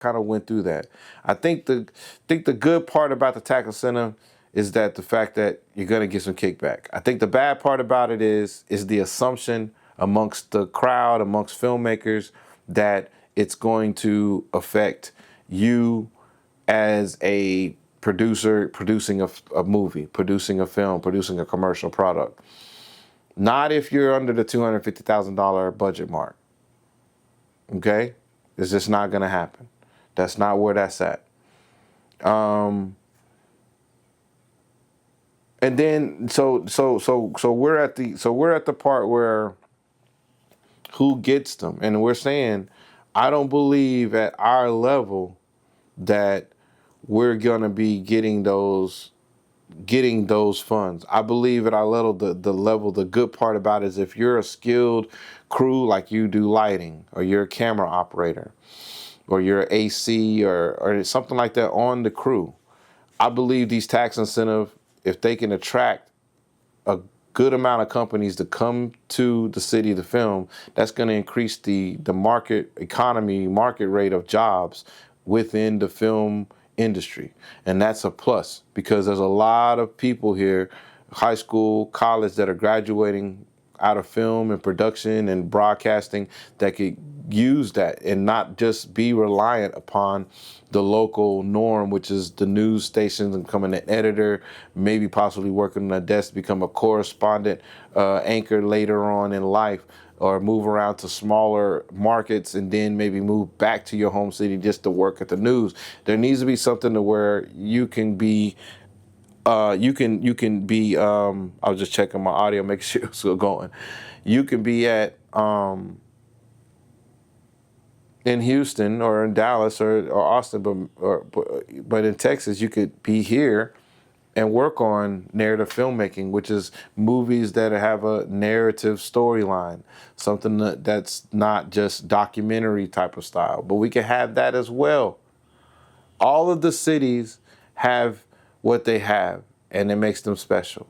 kind of went through that. I think the good part about the tax incentive is that the fact that you're going to get some kickback. I think the bad part about it is the assumption amongst the crowd, amongst filmmakers, that it's going to affect you as a producer producing a movie, producing a film, producing a commercial product. Not if you're under the $250,000 budget mark. Okay? It's just not going to happen. That's not where that's at. And then so we're at the part where who gets them, and we're saying I don't believe at our level that we're gonna be getting those funds. I believe at our level, the good part about it is if you're a skilled crew, like you do lighting, or you're a camera operator, or you're AC or something like that on the crew, I believe these tax incentives, if they can attract a good amount of companies to come to the city to film, that's going to increase the market rate of jobs within the film industry. And that's a plus, because there's a lot of people here, high school, college, that are graduating out of film and production and broadcasting, that could use that and not just be reliant upon the local norm, which is the news stations, and becoming an editor, maybe possibly working on a desk to become a correspondent, anchor later on in life, or move around to smaller markets and then maybe move back to your home city just to work at the news. There needs to be something to where you can be I was just checking my audio, making sure it's still going. You can be at in Houston or in Dallas or Austin, but in Texas, you could be here and work on narrative filmmaking, which is movies that have a narrative storyline, something that's not just documentary type of style, but we can have that as well. All of the cities have what they have, and it makes them special.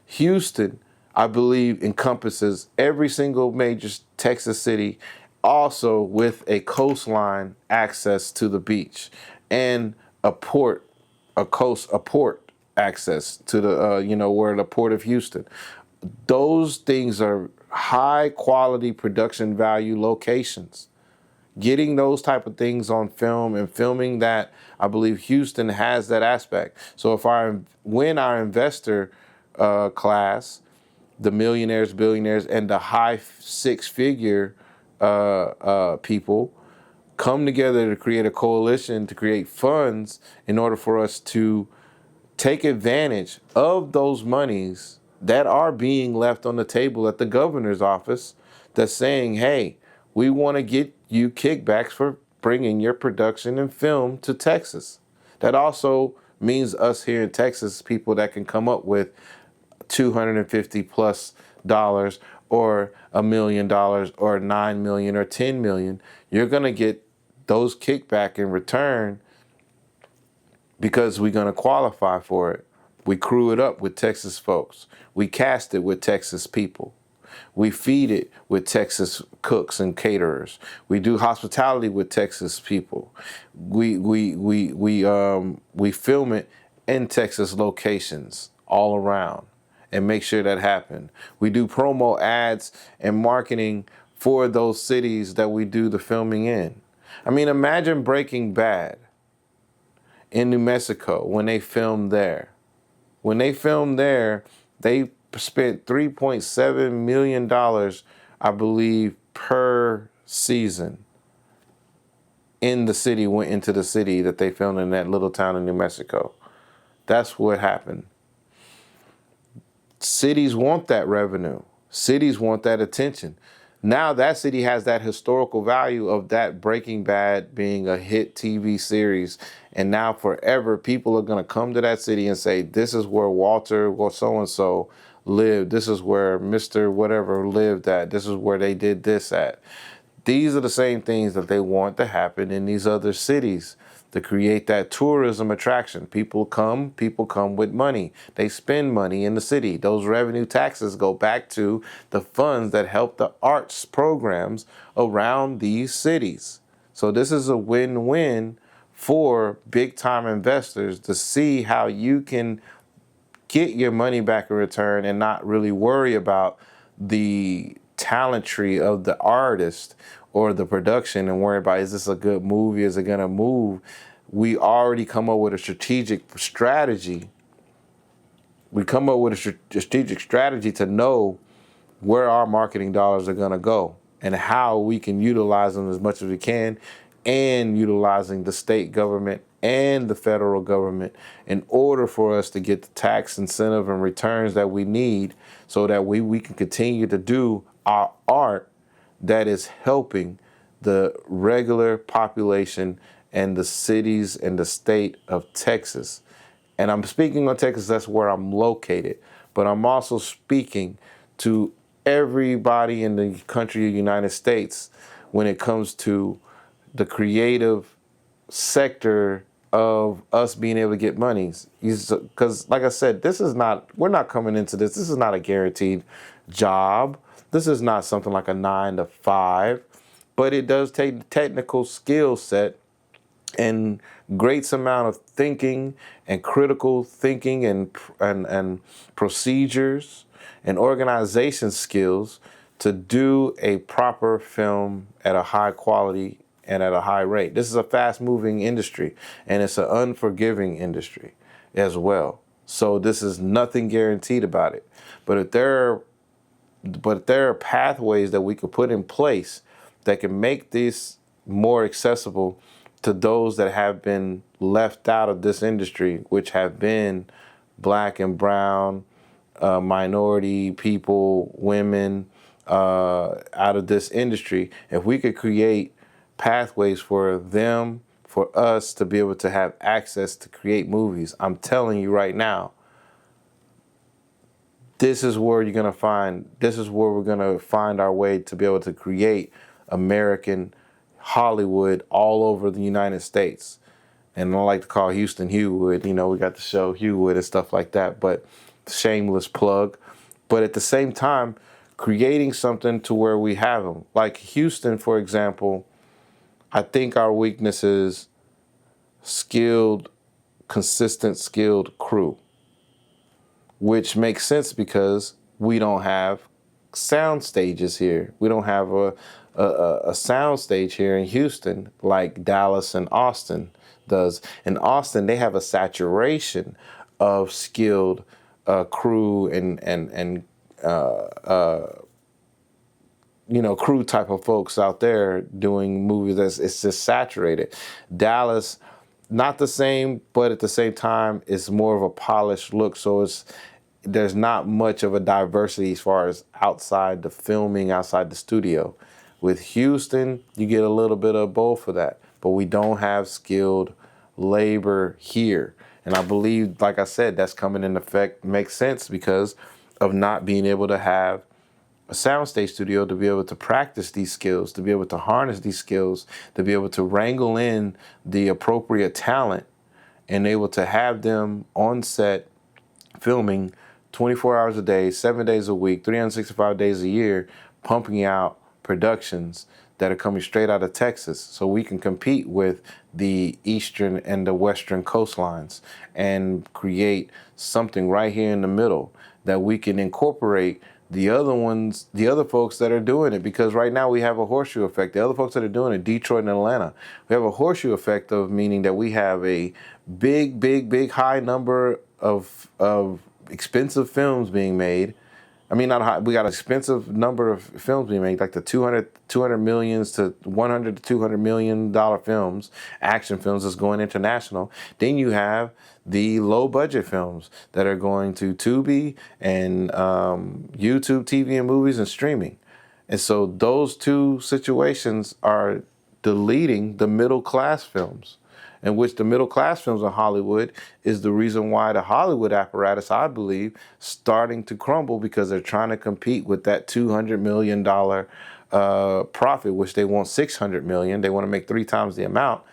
Houston, I believe, encompasses every single major Texas city, also with a coastline access to the beach and a port access to the, where the Port of Houston. Those things are high quality production value locations. Getting those type of things on film and filming that, I believe Houston has that aspect. So when our investor class, the millionaires, billionaires, and the high six-figure people come together to create a coalition, to create funds in order for us to take advantage of those monies that are being left on the table at the governor's office, that's saying, hey, we want to get you kickbacks for bringing your production and film to Texas. That also means us here in Texas, people that can come up with $250+ or $1 million or 9 million or 10 million. You're going to get those kickback in return, because we're going to qualify for it. We crew it up with Texas folks. We cast it with Texas people. We feed it with Texas cooks and caterers. We do hospitality with Texas people. We film it in Texas locations all around and make sure that happen. We do promo ads and marketing for those cities that we do the filming in. I mean, imagine Breaking Bad in New Mexico when they filmed there. When they filmed there, they spent $3.7 million, I believe, per season went into the city that they filmed in, that little town in New Mexico. That's what happened. Cities want that revenue. Cities want that attention. Now that city has that historical value of that Breaking Bad being a hit TV series. And now forever, people are going to come to that city and say, this is where Walter or so-and-so lived. This is where Mr. whatever lived at. This is where they did this at. These are the same things that they want to happen in these other cities, to create that tourism attraction. People come with money. They spend money in the city. Those revenue taxes go back to the funds that help the arts programs around these cities. So this is a win-win for big-time investors to see how you can get your money back in return and not really worry about the talentry of the artist or the production and worry about, is this a good movie? Is it going to move? We already come up with a strategic strategy. We come up with a strategic strategy to know where our marketing dollars are going to go and how we can utilize them as much as we can, and utilizing the state government and the federal government in order for us to get the tax incentive and returns that we need so that we can continue to do our art that is helping the regular population and the cities and the state of Texas. And I'm speaking on Texas, that's where I'm located. But I'm also speaking to everybody in the country of the United States when it comes to the creative sector of us being able to get monies. Because like I said, we're not coming into this. This is not a guaranteed job. This is not something like a 9 to 5, but it does take the technical skill set and great amount of thinking and critical thinking and procedures and organization skills to do a proper film at a high quality and at a high rate. This is a fast-moving industry, and it's an unforgiving industry as well. So this is nothing guaranteed about it. But if there are pathways that we could put in place that can make this more accessible to those that have been left out of this industry, which have been black and brown, minority people, women, out of this industry, if we could create pathways for them, for us to be able to have access to create movies, I'm telling you right now, this is where we're going to find our way to be able to create American Hollywood all over the United States. And I like to call Houston Hewwood. You know, we got the show Hewwood and stuff like that, but shameless plug. But at the same time, creating something to where we have them. Like Houston, for example, I think our weakness is consistent skilled crew, which makes sense because we don't have sound stages here. We don't have a sound stage here in Houston like Dallas and Austin does. In Austin, they have a saturation of skilled crew and crew type of folks out there doing movies. It's just saturated. Dallas, not the same, but at the same time, it's more of a polished look. So there's not much of a diversity as far as outside the filming, outside the studio. With Houston, you get a little bit of both of that, but we don't have skilled labor here. And I believe, like I said, that's coming in effect. Makes sense because of not being able to have a soundstage studio to be able to practice these skills, to be able to harness these skills, to be able to wrangle in the appropriate talent and able to have them on set filming 24 hours a day, 7 days a week, 365 days a year, pumping out productions that are coming straight out of Texas so we can compete with the eastern and the western coastlines and create something right here in the middle that we can incorporate the other folks that are doing it, because right now we have a horseshoe effect. The other folks that are doing it, Detroit and Atlanta, we have a horseshoe effect of meaning that we have a big high number of expensive films being made. I mean, not high, we got an expensive number of films being made, like the 200 millions to 100 to $200 million films, action films that's going international. Then you have the low budget films that are going to Tubi and YouTube TV and movies and streaming. And so those two situations are deleting the middle class films, in which the middle class films in Hollywood is the reason why the Hollywood apparatus, I believe, starting to crumble, because they're trying to compete with that $200 million profit, which they want $600 million. They want to make 3 times the amount.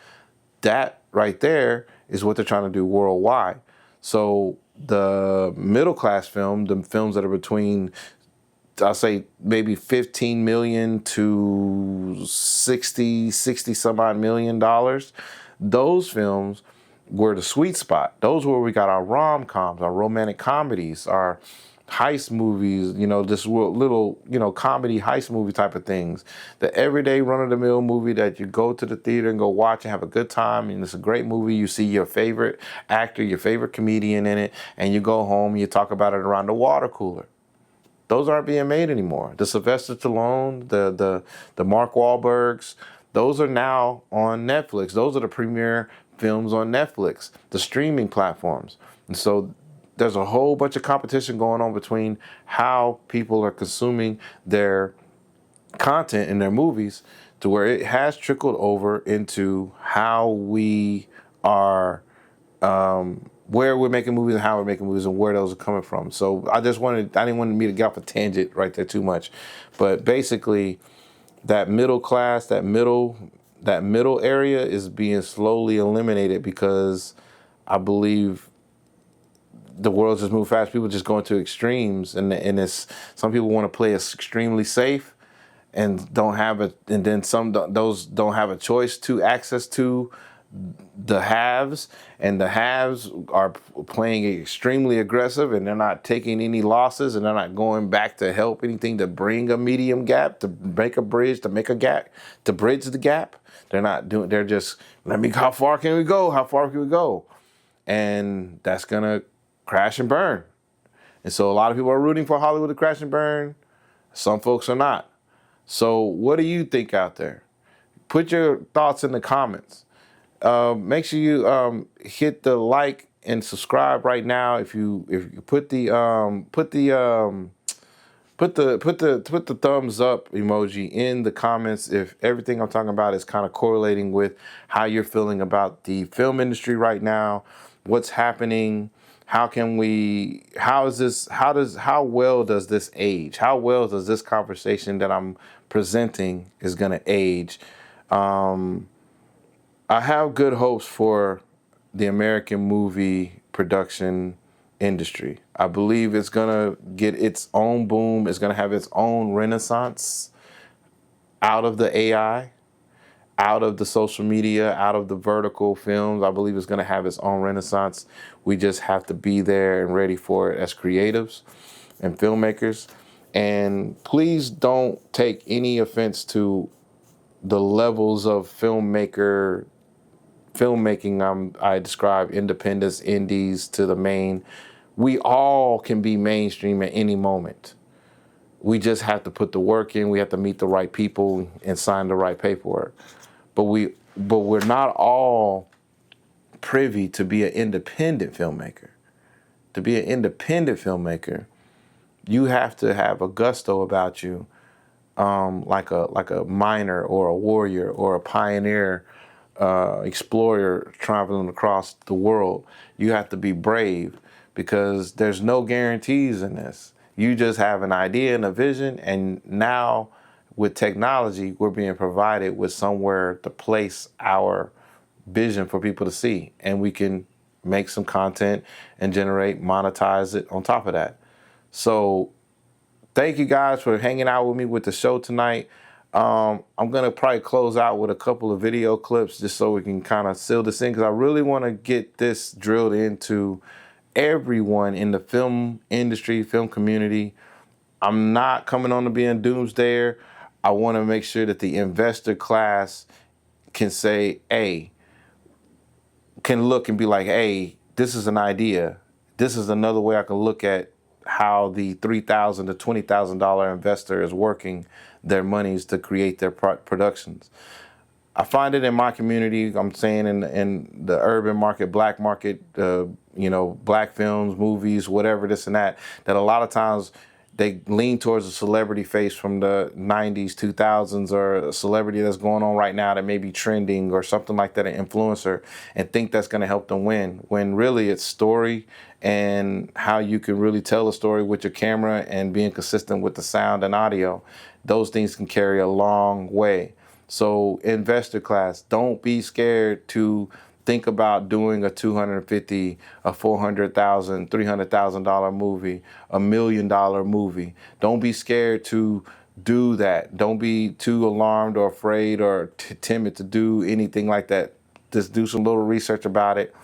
That right there is what they're trying to do worldwide. So the middle class film, the films that are between I'll say maybe 15 million to 60 some odd $1 million. Those films were the sweet spot. Those were where we got our rom-coms, our romantic comedies, our heist movies, this little, comedy heist movie type of things. The everyday run-of-the-mill movie that you go to the theater and go watch and have a good time, and it's a great movie. You see your favorite actor, your favorite comedian in it, and you go home and you talk about it around the water cooler. Those aren't being made anymore. The Sylvester Stallone, the Mark Wahlbergs, those are now on Netflix. Those are the premier films on Netflix, the streaming platforms. And so there's a whole bunch of competition going on between how people are consuming their content in their movies, to where it has trickled over into how we are, where we're making movies and how we're making movies and where those are coming from. So I didn't want me to get off a tangent right there too much. But basically, that middle class, that middle area is being slowly eliminated, because I believe the world just moved fast. People just going to extremes, and it's, some people want to play us extremely safe and don't have it, and then those don't have a choice to access to the haves, and the haves are playing extremely aggressive, and they're not taking any losses, and they're not going back to help anything to bring a medium gap, to make a bridge, to make a gap, to bridge the gap. They're not doing, they're just, how far can we go? How far can we go? And that's gonna crash and burn. And so a lot of people are rooting for Hollywood to crash and burn. Some folks are not. So what do you think out there? Put your thoughts in the comments. Make sure you hit the like and subscribe right now. If you put the thumbs up emoji in the comments if everything I'm talking about is kind of correlating with how you're feeling about the film industry right now, what's happening, how well does this age? How well does this conversation that I'm presenting is going to age? I have good hopes for the American movie production industry. I believe it's going to get its own boom. It's going to have its own renaissance out of the AI, out of the social media, out of the vertical films. I believe it's going to have its own renaissance. We just have to be there and ready for it as creatives and filmmakers. And please don't take any offense to the levels of filmmaking I describe, independents, indies to the main. We all can be mainstream at any moment. We just have to put the work in. We have to meet the right people and sign the right paperwork. But we're not all privy to be an independent filmmaker. To be an independent filmmaker, you have to have a gusto about you, like a miner or a warrior or a pioneer, explorer traveling across the world. You have to be brave, because there's no guarantees in this. You just have an idea and a vision, and now with technology, we're being provided with somewhere to place our vision for people to see, and we can make some content and monetize it on top of that. So thank you guys for hanging out with me with the show tonight. I'm going to probably close out with a couple of video clips just so we can kind of seal this in, because I really want to get this drilled into everyone in the film industry, film community. I'm not coming on to being doomsdayer. I want to make sure that the investor class can say, hey, can look and be like, hey, this is an idea. This is another way I can look at how the $3,000 to $20,000 investor is working their monies to create their productions. I find it in my community, I'm saying in the urban market, black market, black films, movies, whatever, this and that a lot of times they lean towards a celebrity face from the 90s, 2000s, or a celebrity that's going on right now that may be trending or something like that, an influencer, and think that's going to help them win, when really it's story and how you can really tell a story with your camera and being consistent with the sound and audio. Those things can carry a long way. So investor class, don't be scared to think about doing a $250, a $400,000, $300,000 movie, $1 million movie. Don't be scared to do that. Don't be too alarmed or afraid or timid to do anything like that. Just do some little research about it.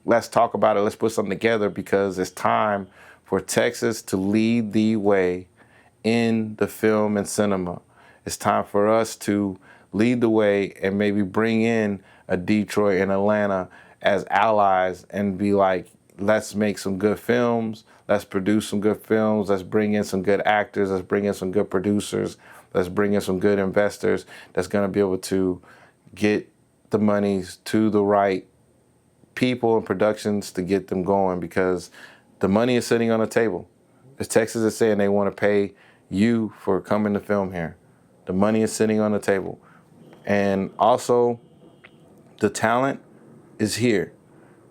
Let's talk about it. Let's put something together, because it's time for Texas to lead the way in the film and cinema. It's time for us to lead the way and maybe bring in a Detroit and Atlanta as allies and be like, let's make some good films. Let's produce some good films. Let's bring in some good actors. Let's bring in some good producers. Let's bring in some good investors that's going to be able to get the monies to the right people and productions to get them going, because the money is sitting on the table. As Texas is saying, they want to pay you for coming to film here. The money is sitting on the table. And also, the talent is here.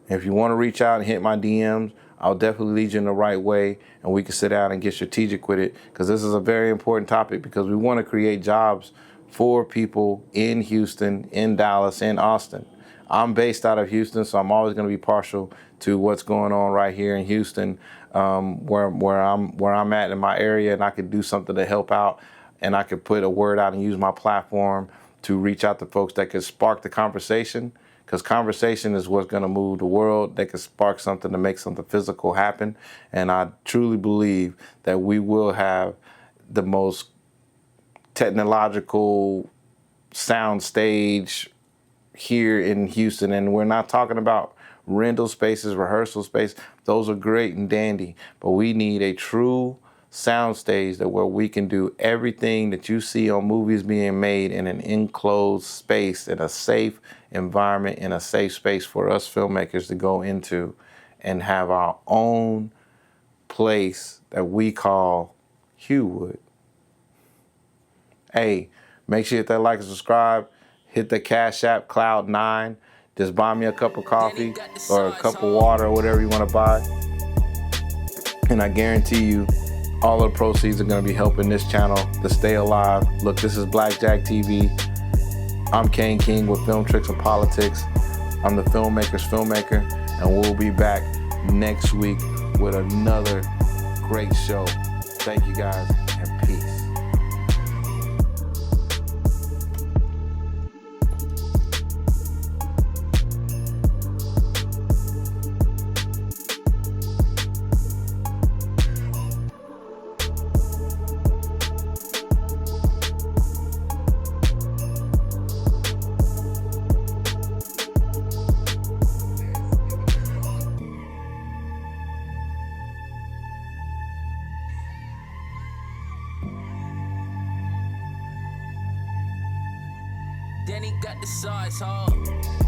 If you want to reach out and hit my DMs, I'll definitely lead you in the right way, and we can sit down and get strategic with it, because this is a very important topic, because we want to create jobs for people in Houston, in Dallas, in Austin. I'm based out of Houston, so I'm always going to be partial to what's going on right here in Houston, where I'm at in my area, and I could do something to help out, and I could put a word out and use my platform to reach out to folks that could spark the conversation, because conversation is what's going to move the world. They could spark something to make something physical happen, and I truly believe that we will have the most technological sound stage here in Houston. And we're not talking about rental spaces, rehearsal space. Those are great and dandy, but we need a true sound stage that where we can do everything that you see on movies being made in an enclosed space, in a safe environment, in a safe space for us filmmakers to go into and have our own place that we call Hewwood. Hey, make sure you hit that like and subscribe. Hit the Cash App, CLOUDKNINE. Just buy me a cup of coffee or a cup of water or whatever you want to buy. And I guarantee you, all of the proceeds are going to be helping this channel to stay alive. Look, this is Blackjack TV. I'm Kane King with Film Tricks and Politics. I'm the Filmmakers filmmaker, and we'll be back next week with another great show. Thank you guys, and peace. Danny got the size, huh?